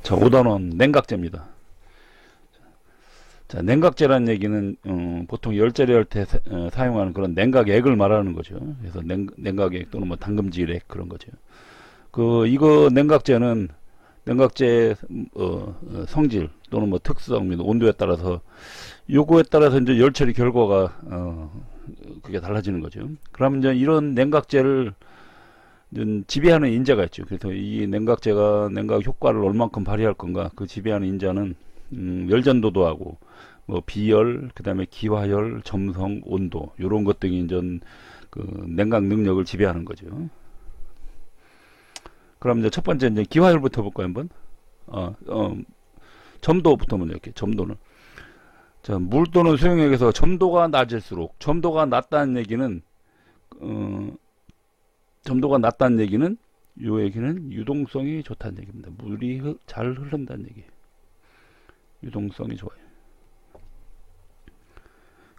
자, 5단원 냉각제입니다. 자, 냉각제라는 얘기는 보통 열재료 할 때 사용하는 그런 냉각액을 말하는 거죠. 그래서 냉각액 또는 뭐 담금질액 그런 거죠. 이거 냉각제는 냉각제 성질 또는 뭐 특성 및 온도에 따라서 요거에 따라서 이제 열 처리 결과가 그게 달라지는 거죠. 그러면 이제 이런 냉각제를 지배하는 인자가 있죠. 그래서 이 냉각제가 냉각 효과를 얼만큼 발휘할 건가, 그 지배하는 인자는 열전도도하고 뭐 비열, 그 다음에 기화열, 점성, 온도 요런 것 등이 이제 그 냉각 능력을 지배하는 거죠. 그럼 이제 첫 번째 이제 기화열부터 볼까요, 한번? 점도부터 먼저 이렇게 점도는. 자, 물 또는 수용액에서 점도가 낮을수록, 점도가 낮다는 얘기는 요 얘기는 유동성이 좋다는 얘기입니다. 물이 잘 흐른다는 얘기. 유동성이 좋아요.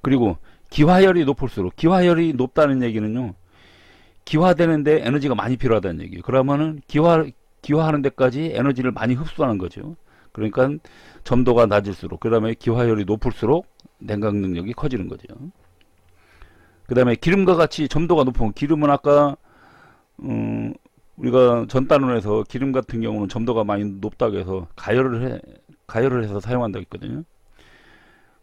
그리고 기화열이 높을수록, 기화열이 높다는 얘기는요, 기화되는데 에너지가 많이 필요하다는 얘기예요. 그러면은 기화하는 데까지 에너지를 많이 흡수하는 거죠. 그러니까 점도가 낮을수록, 그 다음에 기화열이 높을수록 냉각 능력이 커지는 거죠. 그 다음에 기름과 같이 점도가 높은, 기름은 아까 우리가 전단원에서 기름 같은 경우는 점도가 많이 높다고 해서 가열을 해서 사용한다고 했거든요.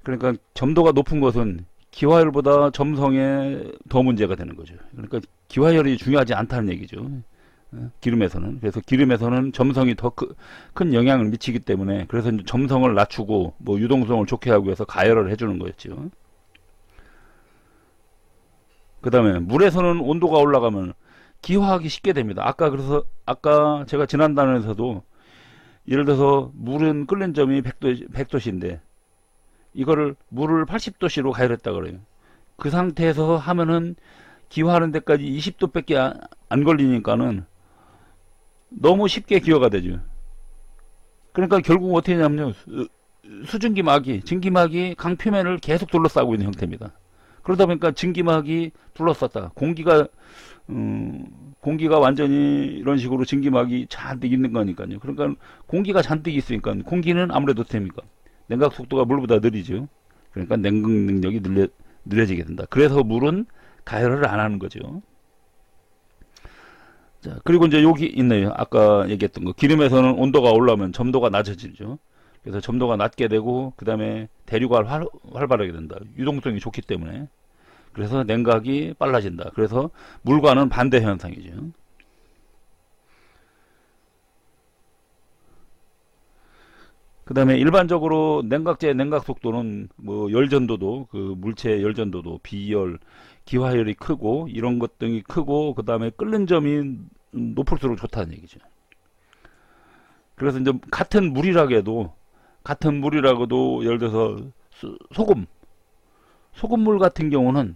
그러니까 점도가 높은 것은 기화열보다 점성에 더 문제가 되는 거죠. 그러니까 기화열이 중요하지 않다는 얘기죠. 기름에서는. 그래서 기름에서는 점성이 더 큰 영향을 미치기 때문에, 그래서 이제 점성을 낮추고 뭐 유동성을 좋게 하기 위해서 가열을 해주는 거였죠. 그 다음에 물에서는 온도가 올라가면 기화하기 쉽게 됩니다. 아까 제가 지난 단원에서도 예를 들어서 물은 끓는 점이 100도씨인데 이거를 물을 80도씨로 가열했다 그래요. 그 상태에서 하면은 기화하는 데까지 20도밖에 안 걸리니까는 너무 쉽게 기화가 되죠. 그러니까 결국 어떻게 하냐면요, 수증기막이, 증기막이 강 표면을 계속 둘러싸고 있는 형태입니다. 그러다 보니까 증기막이 둘러쌌다, 공기가 완전히 이런 식으로 증기막이 잔뜩 있는 거니까요. 그러니까 공기가 잔뜩 있으니까 공기는 아무래도 됩니까, 냉각 속도가 물보다 느리죠. 그러니까 냉각 능력이 느려지게 된다. 그래서 물은 가열을 안 하는 거죠. 자, 그리고 이제 여기 있네요. 아까 얘기했던 거. 기름에서는 온도가 올라오면 점도가 낮아지죠. 그래서 점도가 낮게 되고, 그 다음에 대류가 활발하게 된다. 유동성이 좋기 때문에. 그래서 냉각이 빨라진다. 그래서 물과는 반대 현상이죠. 그 다음에 일반적으로 냉각제 냉각 속도는 뭐 열전도도, 그 물체 열전도도, 비열, 기화열이 크고 이런 것 등이 크고, 그 다음에 끓는 점이 높을수록 좋다는 얘기죠. 그래서 이제 같은 물이라고도 예를 들어서 소금물 같은 경우는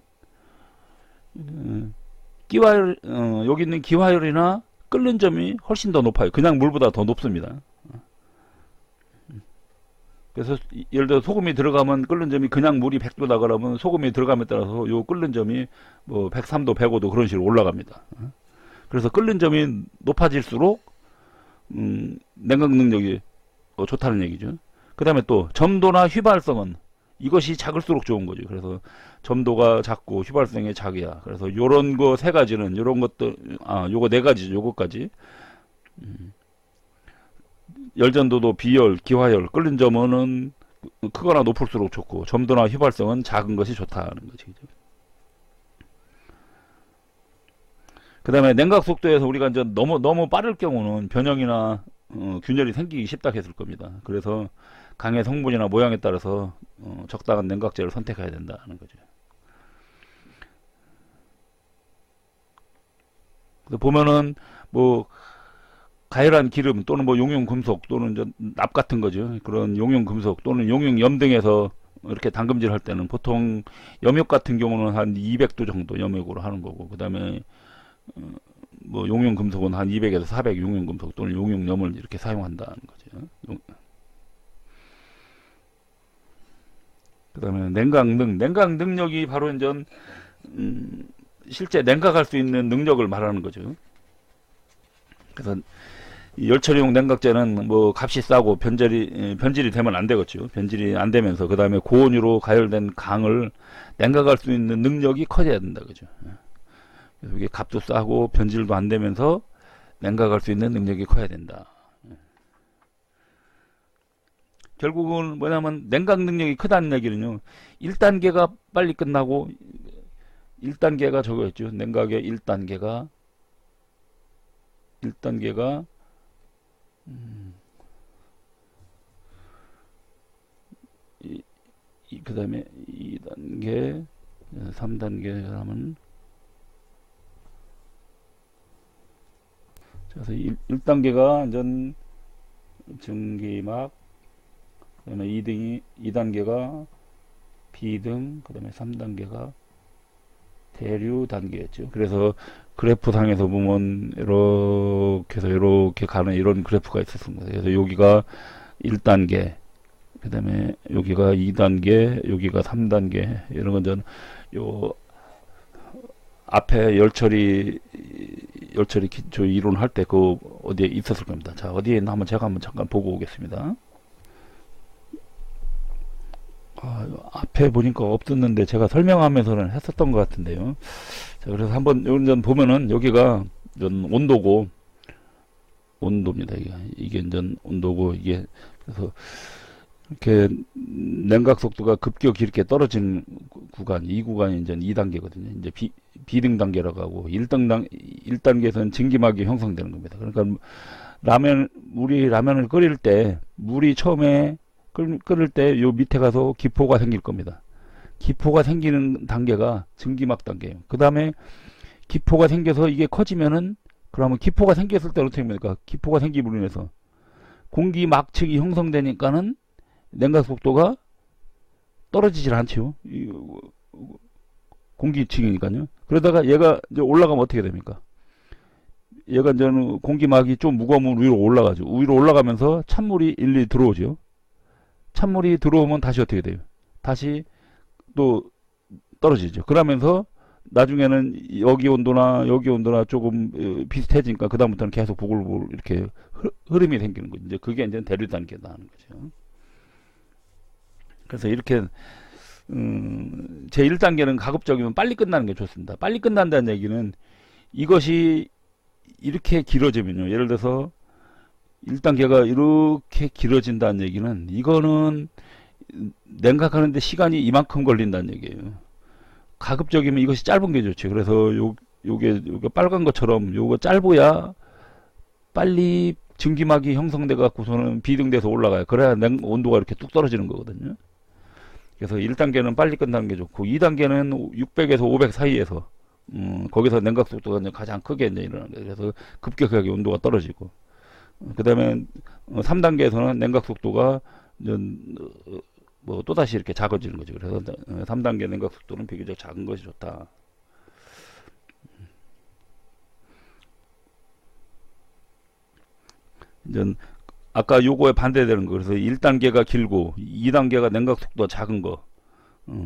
여기 있는 기화열이나 끓는 점이 훨씬 더 높아요. 그냥 물보다 더 높습니다. 그래서 예를 들어 소금이 들어가면 끓는 점이, 그냥 물이 100도다 그러면 소금이 들어감에 따라서 요 끓는 점이 뭐 103도, 105도 그런 식으로 올라갑니다. 그래서 끓는 점이 높아질수록 냉각 능력이 좋다는 얘기죠. 그 다음에 또 점도나 휘발성은 이것이 작을수록 좋은 거죠. 그래서 점도가 작고 휘발성이 작아야, 그래서 요런 거 세 가지는, 요런 것들, 요거 네 가지죠. 요거까지. 열전도도, 비열, 기화열, 끓는 점은 크거나 높을수록 좋고, 점도나 휘발성은 작은 것이 좋다는 거죠. 그 다음에 냉각 속도에서 우리가 이제 너무 빠를 경우는 변형이나 균열이 생기기 쉽다 했을 겁니다. 그래서 강의 성분이나 모양에 따라서 적당한 냉각제를 선택해야 된다는 거죠. 보면은 뭐 가열한 기름 또는 뭐 용융금속 또는 이제 납 같은 거죠. 그런 용융금속 또는 용융염 등에서 이렇게 담금질 할 때는 보통 염욕 같은 경우는 한 200도 정도 염욕으로 하는 거고, 그 다음에 뭐 용융금속은 한 200에서 400 용융금속 또는 용융염을 이렇게 사용한다는 거죠. 그 다음에 냉각 능력이 바로 이제 실제 냉각할 수 있는 능력을 말하는 거죠. 그래서 이 열처리용 냉각제는 뭐 값이 싸고 변질이 되면 안 되겠죠. 변질이 안 되면서 그 다음에 고온유로 가열된 강을 냉각할 수 있는 능력이 커져야 된다, 그죠. 그래서 이게 값도 싸고 변질도 안 되면서 냉각할 수 있는 능력이 커야 된다. 결국은 뭐냐면 냉각 능력이 크다는 얘기는요, 1단계가 빨리 끝나고 1단계가 저거였죠. 냉각의 1단계가 그 다음에 2단계 3단계 하면, 그래서 1단계가 전 증기막, 그 다음에 2단계가 비등, 그 다음에 3단계가 대류 단계였죠. 그래서 그래프 상에서 보면 이렇게 해서 이렇게 가는 이런 그래프가 있었습니다. 그래서 여기가 1단계, 그 다음에 여기가 2단계, 여기가 3단계, 이런 건 전 요 앞에 열처리 저 이론 할 때 그 어디에 있었을 겁니다. 자, 어디에 있나 한번 제가 한번 잠깐 보고 오겠습니다. 앞에 보니까 없었는데 제가 설명하면서는 했었던 것 같은데요. 자, 그래서 한번 전 보면은 여기가 전 온도입니다. 이게 전 온도고, 이게 그래서 이렇게 냉각 속도가 급격히 이렇게 떨어지는 구간, 이 구간이 이제 2단계거든요. 이제 비등 단계라고 하고, 1단계에서는 증기막이 형성되는 겁니다. 그러니까 우리 라면을 끓일 때 물이 처음에 끓을 때 요 밑에 가서 기포가 생길 겁니다. 기포가 생기는 단계가 증기막 단계예요. 그 다음에 기포가 생겨서 이게 커지면은, 그러면 기포가 생겼을 때 어떻게 됩니까? 기포가 생김으로 인해서 공기막층이 형성되니까는 냉각 속도가 떨어지질 않죠. 공기층이니까요. 그러다가 얘가 이제 올라가면 어떻게 됩니까? 얘가 이제 공기막이 좀 무거우면 위로 올라가죠. 위로 올라가면서 찬물이 일일이 들어오죠. 찬물이 들어오면 다시 어떻게 돼요? 다시 또 떨어지죠. 그러면서 나중에는 여기 온도나 조금 비슷해지니까 그 다음부터는 계속 보글보글 이렇게 흐름이 생기는 거죠. 이제 그게 이제 대류 단계다 하는 거죠. 그래서 이렇게 제 1단계는 가급적이면 빨리 끝나는 게 좋습니다. 빨리 끝난다는 얘기는 이것이 이렇게 길어지면요, 예를 들어서 1단계가 이렇게 길어진다는 얘기는, 이거는 냉각하는데 시간이 이만큼 걸린다는 얘기예요. 가급적이면 이것이 짧은 게 좋죠. 그래서 요게 빨간 것처럼 요거 짧아야 빨리 증기막이 형성돼 갖고서는 비등돼서 올라가요. 그래야 온도가 이렇게 뚝 떨어지는 거거든요. 그래서 1단계는 빨리 끝나는 게 좋고, 2단계는 600에서 500 사이에서 거기서 냉각 속도가 이제 가장 크게 이제 일어나는 거예요. 그래서 급격하게 온도가 떨어지고, 그 다음에 3단계에서는 냉각 속도가 뭐 또다시 이렇게 작아지는 거죠. 그래서 3단계 냉각 속도는 비교적 작은 것이 좋다. 이제 아까 요거에 반대되는 거, 그래서 1단계가 길고 2단계가 냉각 속도가 작은 거,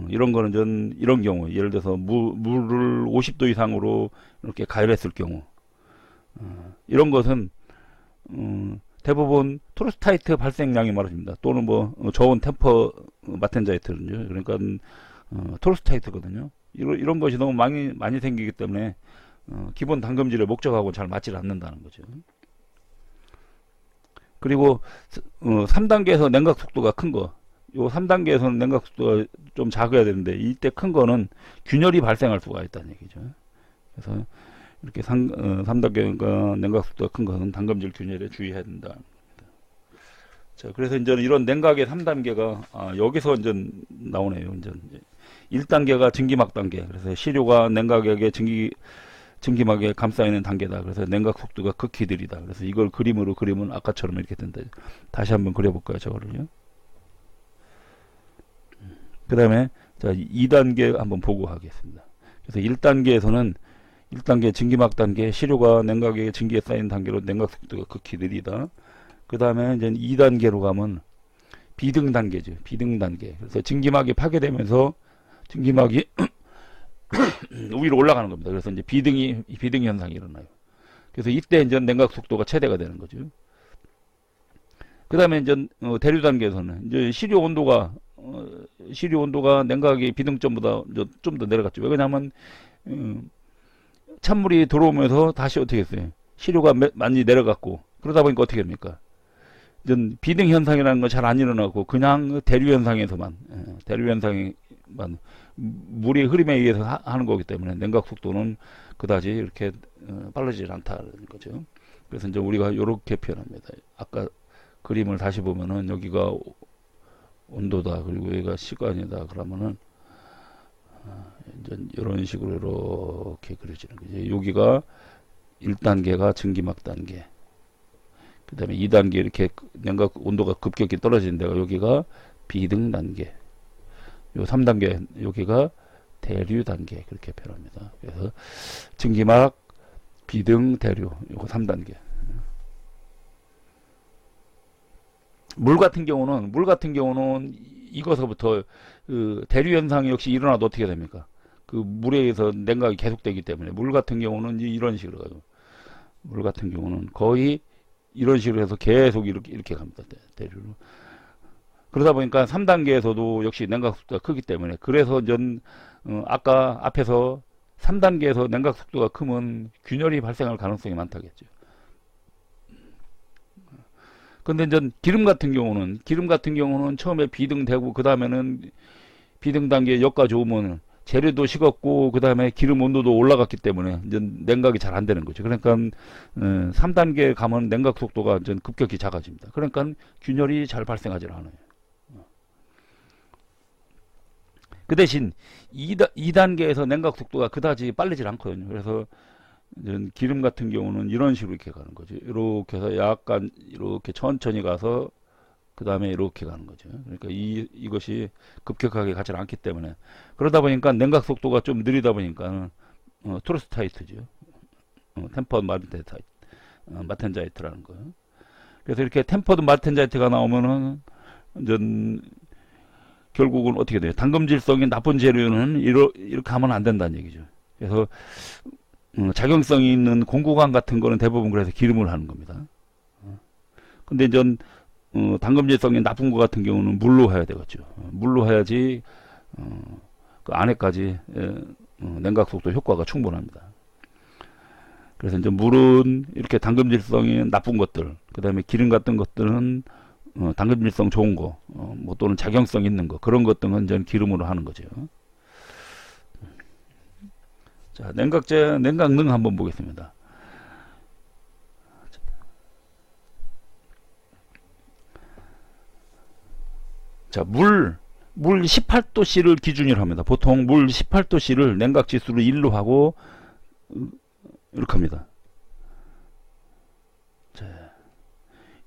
이런 거는 전 이런 경우, 예를 들어서 물을 50도 이상으로 이렇게 가열했을 경우, 이런 것은 대부분 토르스타이트 발생량이 많습니다. 또는 뭐 저온 템퍼 마텐자이트는요. 그러니까 토르스타이트거든요. 이런 것이 너무 많이 생기기 때문에 기본 담금질의 목적하고 잘 맞지 않는다는 거죠. 그리고 3단계에서 냉각 속도가 큰 거, 요 3단계에서는 냉각 속도가 좀 작아야 되는데, 이때 큰 거는 균열이 발생할 수가 있다는 얘기죠. 그래서 이렇게 3단계가 냉각 속도가 큰 것은 담금질 균열에 주의해야 된다. 자, 그래서 이제 이런 냉각의 3단계가 여기서 이제 나오네요. 이제 1단계가 증기막 단계. 그래서 시료가 냉각액에 증기막에 감싸 있는 단계다. 그래서 냉각 속도가 극히 느리다. 그래서 이걸 그림으로 그리면 아까처럼 이렇게 된다. 다시 한번 그려볼까요, 저거를요? 그 다음에 자, 2단계 한번 보고 하겠습니다. 그래서 1단계에서는 1단계 증기막 단계, 시료가 냉각액에 증기에 쌓인 단계로 냉각 속도가 극히 느리다. 그 다음에 이제 2단계로 가면 비등 단계죠. 비등 단계. 그래서 증기막이 파괴되면서 증기막이 위로 올라가는 겁니다. 그래서 이제 비등 현상이 일어나요. 그래서 이때 이제 냉각 속도가 최대가 되는 거죠. 그 다음에 이제 대류 단계에서는 이제 시료 온도가 냉각의 비등점보다 좀 더 내려갔죠. 왜냐하면 찬물이 들어오면서 다시 어떻게 했어요? 시료가 많이 내려갔고, 그러다 보니까 어떻게 됩니까? 이제 비등 현상이라는 건 잘 안 일어나고 그냥 대류 현상에서만 물의 흐름에 의해서 하는 거기 때문에 냉각 속도는 그다지 이렇게 빠르지 않다는 거죠. 그래서 이제 우리가 이렇게 표현합니다. 아까 그림을 다시 보면은 여기가 온도다, 그리고 여기가 시간이다 그러면은 이제 이런 식으로 이렇게 그려지는 거죠. 여기가 1단계가 증기막 단계, 그 다음에 2단계 이렇게 냉각 온도가 급격히 떨어지는 데가 여기가 비등 단계, 요 3단계 여기가 대류 단계, 그렇게 표현합니다. 그래서 증기막, 비등, 대류, 요거 3단계. 물 같은 경우는 이것서부터 그 대류 현상이 역시 일어나도 어떻게 됩니까? 그 물에 의해서 냉각이 계속되기 때문에 물 같은 경우는 이런 식으로 가요. 물 같은 경우는 거의 이런 식으로 해서 계속 이렇게 갑니다. 대류로. 그러다 보니까 3단계에서도 역시 냉각 속도가 크기 때문에, 그래서 아까 앞에서 3단계에서 냉각 속도가 크면 균열이 발생할 가능성이 많다겠죠. 근데 이제 기름 같은 경우는 처음에 비등되고 그 다음에는 비등 단계에 여기까지 오면 재료도 식었고 그 다음에 기름 온도도 올라갔기 때문에 이제 냉각이 잘 안 되는 거죠. 그러니까 3단계 가면 냉각 속도가 이제 급격히 작아집니다. 그러니까 균열이 잘 발생하지 않아요. 그 대신 2단계에서 냉각 속도가 그다지 빠르지 않거든요. 그래서 기름 같은 경우는 이런 식으로 이렇게 가는 거죠. 이렇게 해서 약간 이렇게 천천히 가서 그 다음에 이렇게 가는 거죠. 그러니까 이것이 급격하게 가지 않기 때문에, 그러다 보니까 냉각 속도가 좀 느리다 보니까 트로스타이트죠. 템퍼드 마텐자이트라는 거예요. 그래서 이렇게 템퍼드 마텐자이트가 나오면은 이제 결국은 어떻게 돼요? 당금질성이 나쁜 재료는 이렇게 하면 안 된다는 얘기죠. 그래서 작용성이 있는 공구관 같은 거는 대부분 그래서 기름을 하는 겁니다. 근데 이제 당금질성이 나쁜 거 같은 경우는 물로 해야 되겠죠. 물로 해야지 그 안에까지 냉각 속도 효과가 충분합니다. 그래서 이제 물은 이렇게 당금질성이 나쁜 것들, 그 다음에 기름 같은 것들은 당금질성 좋은 거, 뭐 또는 작용성 있는 거, 그런 것들은 이제 기름으로 하는 거죠. 자, 냉각능 한번 보겠습니다. 자, 물 18도씨를 기준으로 합니다. 보통 물 18도씨를 냉각 지수를 1로 하고 이렇게 합니다. 자,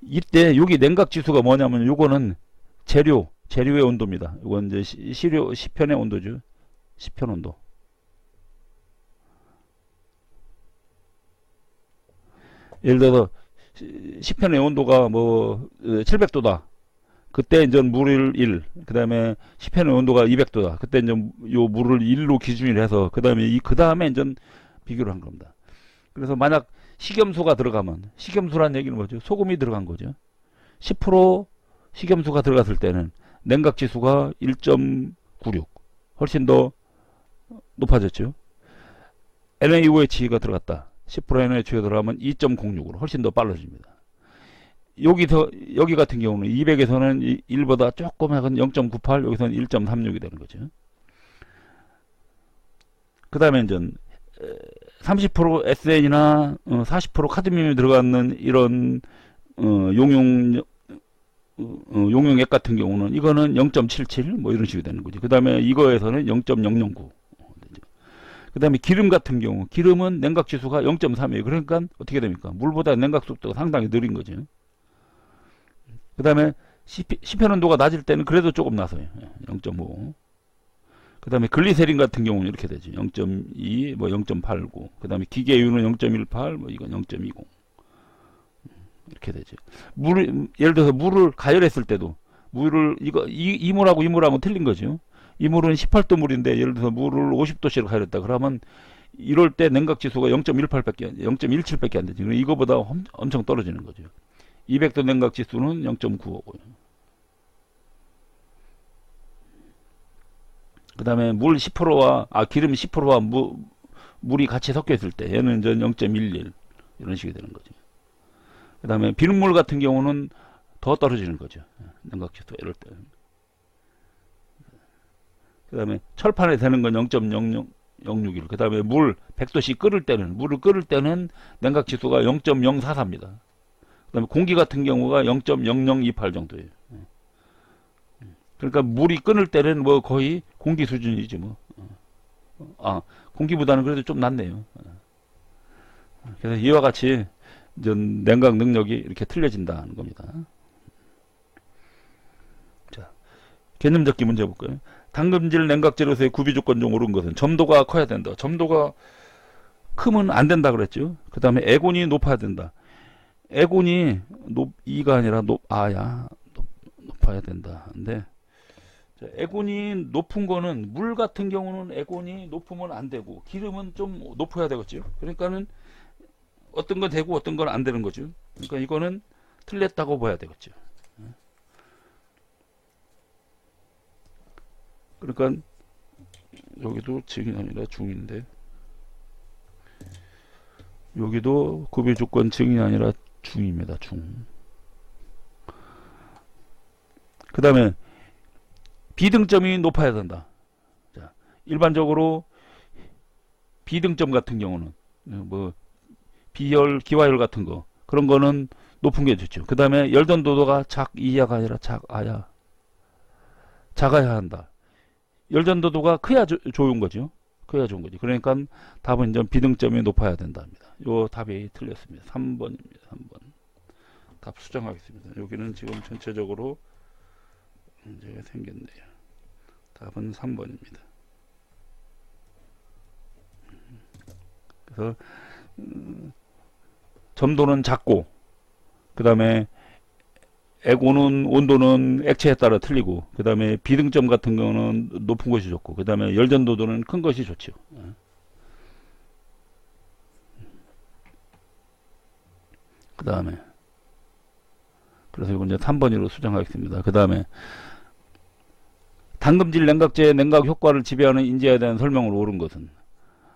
이때 여기 냉각 지수가 뭐냐면 요거는 재료의 온도입니다. 이건 이제 시편의 온도죠. 시편 온도. 예를 들어서 시편의 온도가 뭐 700도다. 그때 이제 물을 1, 그 다음에 시편의 온도가 200도다. 그때 이제 요 물을 1로 기준으로 해서 그 다음에 이제 비교를 한 겁니다. 그래서 만약 식염수가 들어가면, 식염수란 얘기는 뭐죠? 소금이 들어간 거죠. 10% 식염수가 들어갔을 때는 냉각 지수가 1.96, 훨씬 더 높아졌죠. NaOH가 들어갔다. 10% NaOH가 들어가면 2.06으로 훨씬 더 빨라집니다. 여기 같은 경우는 200에서는 1보다 조금 약간 0.98, 여기서는 1.36이 되는 거죠. 그 다음에 이제 30% SN이나 40% 카드뮴이 들어가는 이런 용용액 같은 경우는 이거는 0.77 뭐 이런 식으로 되는 거죠. 그 다음에 이거에서는 0.009. 그 다음에 기름 같은 경우, 기름은 냉각 지수가 0.3이에요. 그러니까 어떻게 됩니까? 물보다 냉각 속도가 상당히 느린 거죠. 그 다음에 시편 온도가 낮을 때는 그래도 조금 나서요. 0.5. 그 다음에 글리세린 같은 경우는 이렇게 되죠. 0.2, 뭐 0.89. 그 다음에 기계유는 0.18, 뭐 이건 0.20. 이렇게 되죠. 예를 들어서 물을 가열했을 때도, 이 물하고 틀린 거죠. 이 물은 18도 물인데, 예를 들어서 물을 50도씨로 가열했다. 그러면 이럴 때 냉각 지수가 0.18밖에 0.17밖에 안 되지. 이거보다 엄청 떨어지는 거죠. 200도 냉각 지수는 0.95고요. 그 다음에 물 10%와 기름 10%와 물이 같이 섞여 있을 때 얘는 0.11 이런 식이 되는 거죠. 그 다음에 비눗물 같은 경우는 더 떨어지는 거죠. 냉각 지수 이럴 때. 그 다음에 철판에 되는 건 0.061. 그 다음에 물 100도씨 끓을 때는, 물을 끓을 때는 냉각 지수가 0.044입니다. 그 다음에 공기 같은 경우가 0.0028 정도예요. 그러니까 물이 끓을 때는 뭐 거의 공기 수준이지 뭐. 공기보다는 그래도 좀 낫네요. 그래서 이와 같이 냉각 능력이 이렇게 틀려진다는 겁니다. 자, 개념 적기 문제 볼까요? 당금질 냉각재료소의 구비 조건 중 옳은 것은 점도가 커야 된다. 점도가 크면 안 된다 그랬죠. 그 다음에 애곤이 높아야 된다. 애곤이 2가 아니라 높아야 된다. 근데 애곤이 높은 거는 물 같은 경우는 애곤이 높으면 안 되고 기름은 좀 높아야 되겠죠. 그러니까는 어떤 건 되고 어떤 건 안 되는 거죠. 그러니까 이거는 틀렸다고 봐야 되겠죠. 그러니까 여기도 증이 아니라 중인데 여기도 구비 조건 증이 아니라 중입니다. 중. 그 다음에 비등점이 높아야 된다. 자, 일반적으로 비등점 같은 경우는 뭐 비열, 기화열 같은 거 그런 거는 높은 게 좋죠. 그 다음에 열전도도가 작이하가 아니라 작아야 한다. 열전도도가 커야 좋은 거죠. 커야 좋은 거죠. 그러니까 답은 이제 비등점이 높아야 된답니다. 요 답이 틀렸습니다. 3번입니다. 3번. 답 수정하겠습니다. 여기는 지금 전체적으로 문제가 생겼네요. 답은 3번입니다. 그래서 점도는 작고 그 다음에 애고는 온도는 액체에 따라 틀리고 그 다음에 비등점 같은 경우는 높은 것이 좋고 그 다음에 열전도도는 큰 것이 좋죠. 그 다음에 그래서 이건 이제 3번으로 수정하겠습니다. 그 다음에 당금질 냉각제의 냉각 효과를 지배하는 인지에 대한 설명을 옳은 것은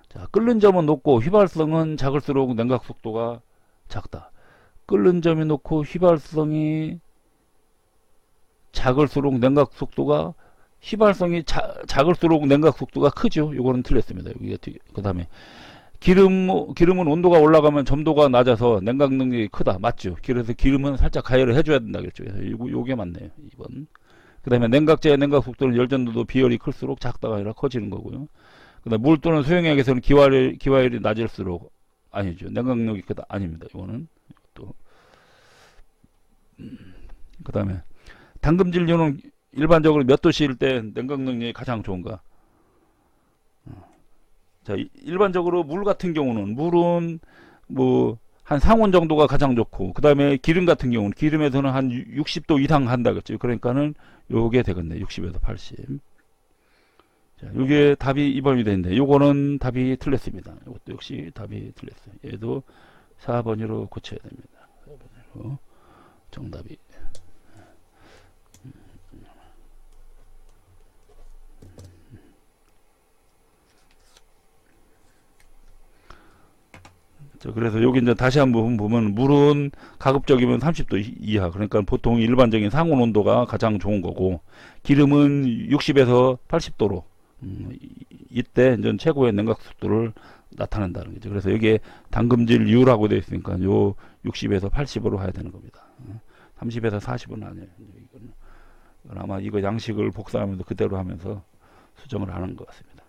자, 끓는 점은 높고 휘발성은 작을수록 냉각 속도가 작다. 끓는 점이 높고 휘발성이 작을수록 냉각 속도가 휘발성이 작을수록 냉각 속도가 크죠. 이거는 틀렸습니다. 그 다음에 기름은 온도가 올라가면 점도가 낮아서 냉각 능력이 크다. 맞죠. 그래서 기름은 살짝 가열을 해줘야 된다 그랬죠. 요게 맞네요. 2번. 그 다음에 냉각제의 냉각 속도는 열전도도 비열이 클수록 작다가 아니라 커지는 거고요. 그 다음에 물 또는 수용액에서는 기화열이 낮을수록 아니죠. 냉각력이 크다. 아닙니다. 이거는 또 그 다음에 당금질료는 일반적으로 몇 도씨일 때 냉각 능력이 가장 좋은가? 자, 일반적으로 물 같은 경우는 물은 뭐 한 상온 정도가 가장 좋고 그 다음에 기름 같은 경우는 기름에서는 한 60도 이상 한다겠죠. 그러니까는 요게 되겠네. 60에서 80. 자, 요게 답이 2번이 되는데 요거는 답이 틀렸습니다. 이것도 역시 답이 틀렸어요. 얘도 4번으로 고쳐야 됩니다. 4번으로 정답이. 그래서 여기 이제 다시 한번 보면 물은 가급적이면 30도 이하 그러니까 보통 일반적인 상온 온도가 가장 좋은 거고 기름은 60에서 80도로 이때 이제 최고의 냉각 속도를 나타낸다는 거죠. 그래서 여기에 당금질유라고 되어 있으니까 요 60에서 80으로 해야 되는 겁니다. 30에서 40은 아니에요. 이건 아마 이거 양식을 복사하면서 그대로 하면서 수정을 하는 것 같습니다.